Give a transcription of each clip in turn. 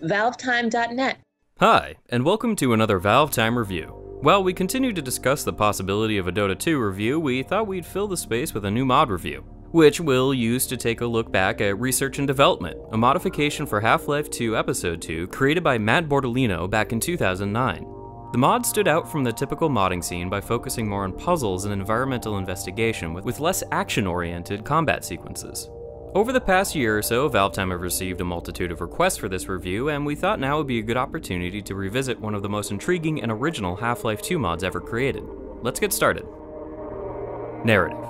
ValveTime.net. Hi, and welcome to another ValveTime review. While we continue to discuss the possibility of a Dota 2 review, we thought we'd fill the space with a new mod review, which we'll use to take a look back at Research and Development, a modification for Half-Life 2 Episode 2 created by Matt Bortolino back in 2009. The mod stood out from the typical modding scene by focusing more on puzzles and environmental investigation with less action-oriented combat sequences. Over the past year or so, ValveTime have received a multitude of requests for this review, and we thought now would be a good opportunity to revisit one of the most intriguing and original Half-Life 2 mods ever created. Let's get started. Narrative.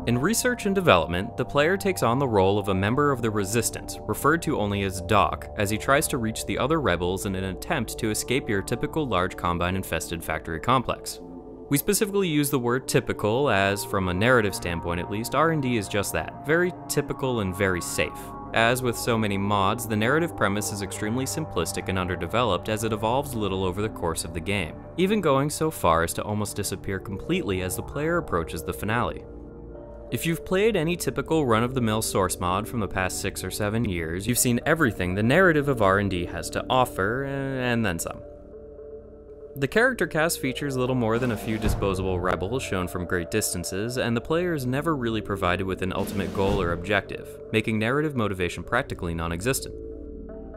In Research and Development, the player takes on the role of a member of the Resistance, referred to only as Doc, as he tries to reach the other rebels in an attempt to escape your typical large Combine-infested factory complex. We specifically use the word typical as, from a narrative standpoint at least, R&D is just that, very typical and very safe. As with so many mods, the narrative premise is extremely simplistic and underdeveloped as it evolves little over the course of the game, even going so far as to almost disappear completely as the player approaches the finale. If you've played any typical run-of-the-mill source mod from the past 6 or 7 years, you've seen everything the narrative of R&D has to offer, and then some. The character cast features little more than a few disposable rebels shown from great distances, and the player is never really provided with an ultimate goal or objective, making narrative motivation practically non-existent.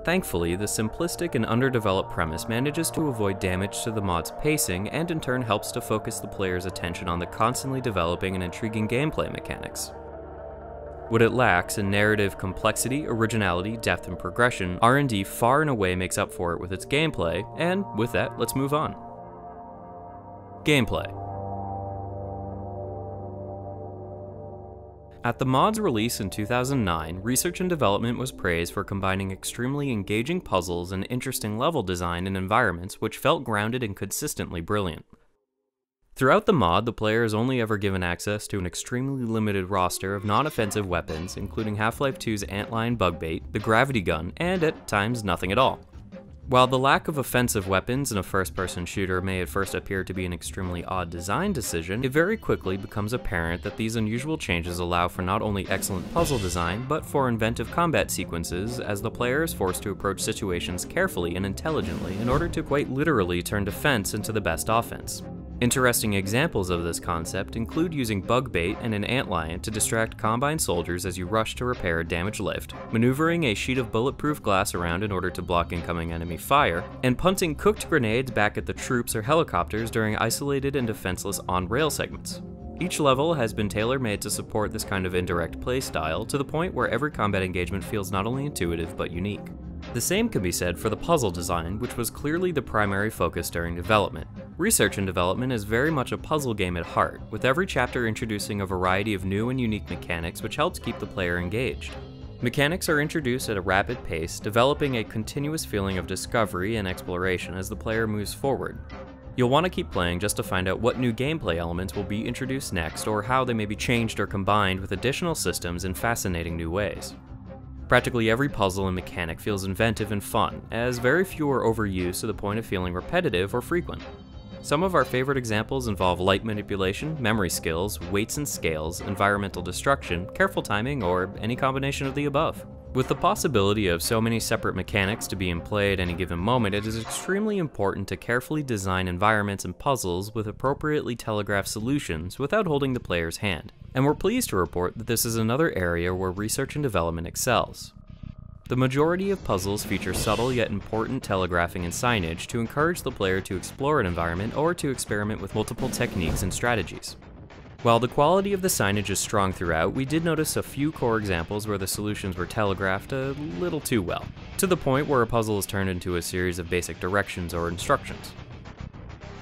Thankfully, the simplistic and underdeveloped premise manages to avoid damage to the mod's pacing and in turn helps to focus the player's attention on the constantly developing and intriguing gameplay mechanics. What it lacks in narrative complexity, originality, depth, and progression, R&D far and away makes up for it with its gameplay, and with that, let's move on. Gameplay. At the mod's release in 2009, Research and Development was praised for combining extremely engaging puzzles and interesting level design in environments which felt grounded and consistently brilliant. Throughout the mod, the player is only ever given access to an extremely limited roster of non-offensive weapons, including Half-Life 2's Antlion bug bait, the gravity gun, and at times nothing at all. While the lack of offensive weapons in a first-person shooter may at first appear to be an extremely odd design decision, it very quickly becomes apparent that these unusual changes allow for not only excellent puzzle design, but for inventive combat sequences, as the player is forced to approach situations carefully and intelligently in order to quite literally turn defense into the best offense. Interesting examples of this concept include using bug bait and an antlion to distract Combine soldiers as you rush to repair a damaged lift, maneuvering a sheet of bulletproof glass around in order to block incoming enemy fire, and punting cooked grenades back at the troops or helicopters during isolated and defenseless on-rail segments. Each level has been tailor-made to support this kind of indirect playstyle to the point where every combat engagement feels not only intuitive but unique. The same can be said for the puzzle design, which was clearly the primary focus during development. Research and Development is very much a puzzle game at heart, with every chapter introducing a variety of new and unique mechanics which helps keep the player engaged. Mechanics are introduced at a rapid pace, developing a continuous feeling of discovery and exploration as the player moves forward. You'll want to keep playing just to find out what new gameplay elements will be introduced next or how they may be changed or combined with additional systems in fascinating new ways. Practically every puzzle and mechanic feels inventive and fun, as very few are overused to the point of feeling repetitive or frequent. Some of our favorite examples involve light manipulation, memory skills, weights and scales, environmental destruction, careful timing, or any combination of the above. With the possibility of so many separate mechanics to be in play at any given moment, it is extremely important to carefully design environments and puzzles with appropriately telegraphed solutions without holding the player's hand. And we're pleased to report that this is another area where Research and Development excels. The majority of puzzles feature subtle yet important telegraphing and signage to encourage the player to explore an environment or to experiment with multiple techniques and strategies. While the quality of the signage is strong throughout, we did notice a few core examples where the solutions were telegraphed a little too well, to the point where a puzzle is turned into a series of basic directions or instructions.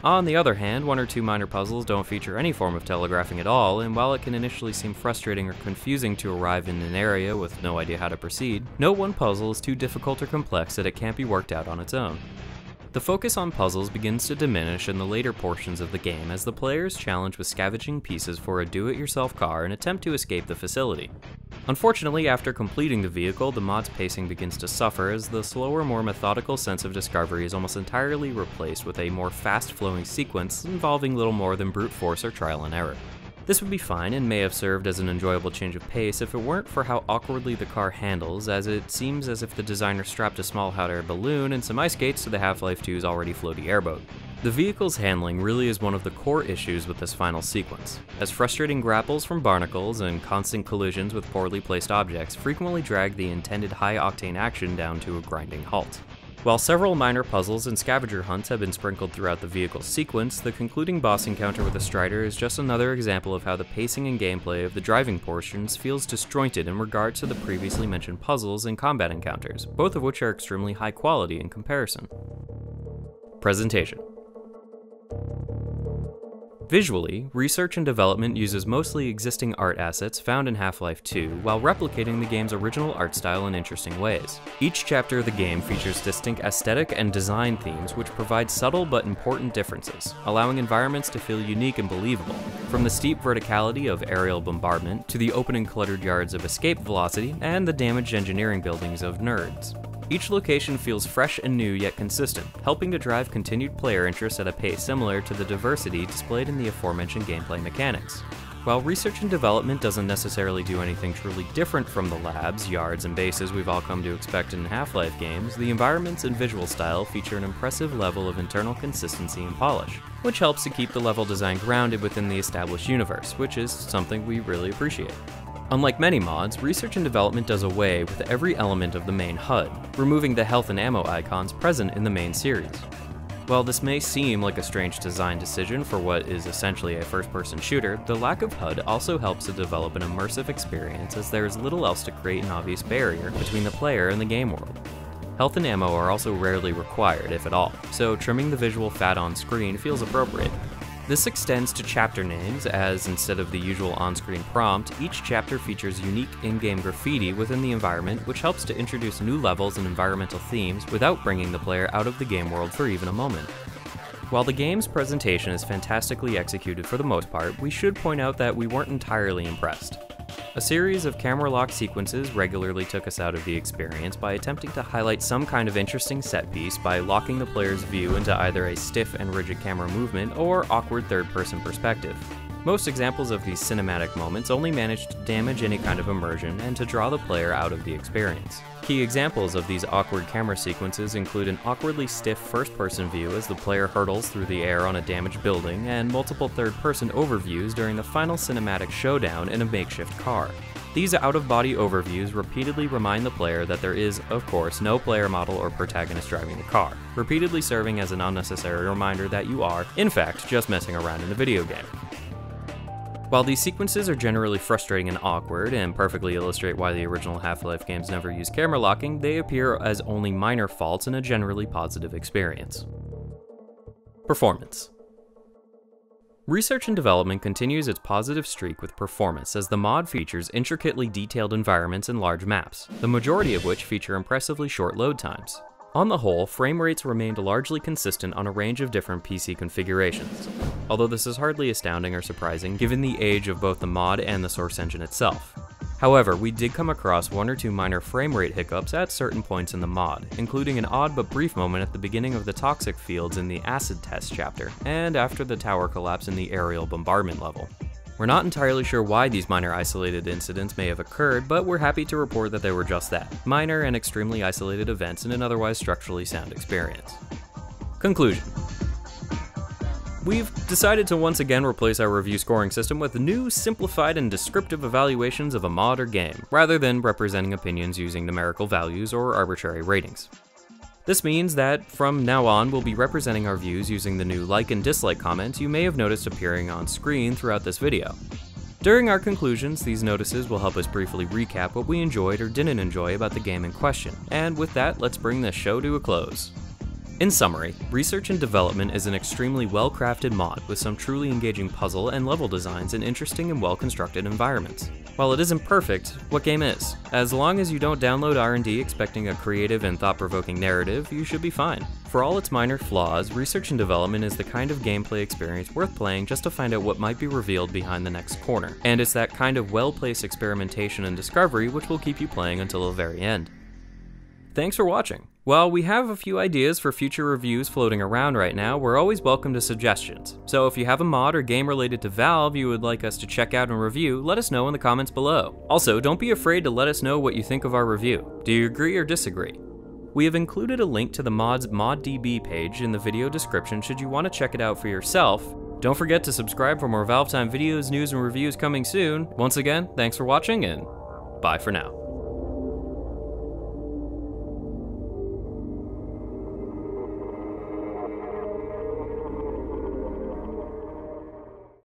On the other hand, one or two minor puzzles don't feature any form of telegraphing at all, and while it can initially seem frustrating or confusing to arrive in an area with no idea how to proceed, no one puzzle is too difficult or complex that it can't be worked out on its own. The focus on puzzles begins to diminish in the later portions of the game as the player is challenged with scavenging pieces for a do-it-yourself car and attempt to escape the facility. Unfortunately, after completing the vehicle, the mod's pacing begins to suffer as the slower, more methodical sense of discovery is almost entirely replaced with a more fast-flowing sequence involving little more than brute force or trial and error. This would be fine and may have served as an enjoyable change of pace if it weren't for how awkwardly the car handles, as it seems as if the designer strapped a small hot air balloon and some ice skates to the Half-Life 2's already floaty airboat. The vehicle's handling really is one of the core issues with this final sequence, as frustrating grapples from barnacles and constant collisions with poorly placed objects frequently drag the intended high-octane action down to a grinding halt. While several minor puzzles and scavenger hunts have been sprinkled throughout the vehicle's sequence, the concluding boss encounter with the Strider is just another example of how the pacing and gameplay of the driving portions feels disjointed in regard to the previously mentioned puzzles and combat encounters, both of which are extremely high quality in comparison. Presentation. Visually, research and development uses mostly existing art assets found in Half-Life 2 while replicating the game's original art style in interesting ways. Each chapter of the game features distinct aesthetic and design themes which provide subtle but important differences, allowing environments to feel unique and believable, from the steep verticality of aerial bombardment to the open and cluttered yards of escape velocity and the damaged engineering buildings of nerds. Each location feels fresh and new yet consistent, helping to drive continued player interest at a pace similar to the diversity displayed in the aforementioned gameplay mechanics. While research and development doesn't necessarily do anything truly different from the labs, yards, and bases we've all come to expect in Half-Life games, the environments and visual style feature an impressive level of internal consistency and polish, which helps to keep the level design grounded within the established universe, which is something we really appreciate. Unlike many mods, research and development does away with every element of the main HUD, removing the health and ammo icons present in the main series. While this may seem like a strange design decision for what is essentially a first-person shooter, the lack of HUD also helps to develop an immersive experience, as there is little else to create an obvious barrier between the player and the game world. Health and ammo are also rarely required, if at all, so trimming the visual fat on screen feels appropriate. This extends to chapter names, as instead of the usual on-screen prompt, each chapter features unique in-game graffiti within the environment, which helps to introduce new levels and environmental themes without bringing the player out of the game world for even a moment. While the game's presentation is fantastically executed for the most part, we should point out that we weren't entirely impressed. A series of camera lock sequences regularly took us out of the experience by attempting to highlight some kind of interesting set piece by locking the player's view into either a stiff and rigid camera movement or awkward third-person perspective. Most examples of these cinematic moments only manage to damage any kind of immersion and to draw the player out of the experience. Key examples of these awkward camera sequences include an awkwardly stiff first-person view as the player hurtles through the air on a damaged building, and multiple third-person overviews during the final cinematic showdown in a makeshift car. These out-of-body overviews repeatedly remind the player that there is, of course, no player model or protagonist driving the car, repeatedly serving as an unnecessary reminder that you are, in fact, just messing around in a video game. While these sequences are generally frustrating and awkward, and perfectly illustrate why the original Half-Life games never used camera locking, they appear as only minor faults in a generally positive experience. Performance. Research and development continues its positive streak with performance, as the mod features intricately detailed environments and large maps, the majority of which feature impressively short load times. On the whole, frame rates remained largely consistent on a range of different PC configurations, although this is hardly astounding or surprising given the age of both the mod and the source engine itself. However, we did come across one or two minor frame rate hiccups at certain points in the mod, including an odd but brief moment at the beginning of the toxic fields in the acid test chapter, and after the tower collapse in the aerial bombardment level. We're not entirely sure why these minor isolated incidents may have occurred, but we're happy to report that they were just that, minor and extremely isolated events in an otherwise structurally sound experience. Conclusion. We've decided to once again replace our review scoring system with new, simplified, and descriptive evaluations of a mod or game, rather than representing opinions using numerical values or arbitrary ratings. This means that, from now on, we'll be representing our views using the new like and dislike comments you may have noticed appearing on screen throughout this video. During our conclusions, these notices will help us briefly recap what we enjoyed or didn't enjoy about the game in question, and with that, let's bring this show to a close. In summary, Research and Development is an extremely well-crafted mod with some truly engaging puzzle and level designs and interesting and well-constructed environments. While it isn't perfect, what game is? As long as you don't download R&D expecting a creative and thought-provoking narrative, you should be fine. For all its minor flaws, Research and Development is the kind of gameplay experience worth playing just to find out what might be revealed behind the next corner, and it's that kind of well-placed experimentation and discovery which will keep you playing until the very end. Thanks for watching. While we have a few ideas for future reviews floating around right now, we're always welcome to suggestions. So if you have a mod or game related to Valve you would like us to check out and review, let us know in the comments below. Also, don't be afraid to let us know what you think of our review. Do you agree or disagree? We have included a link to the mod's ModDB page in the video description should you want to check it out for yourself. Don't forget to subscribe for more ValveTime videos, news, and reviews coming soon. Once again, thanks for watching, and bye for now.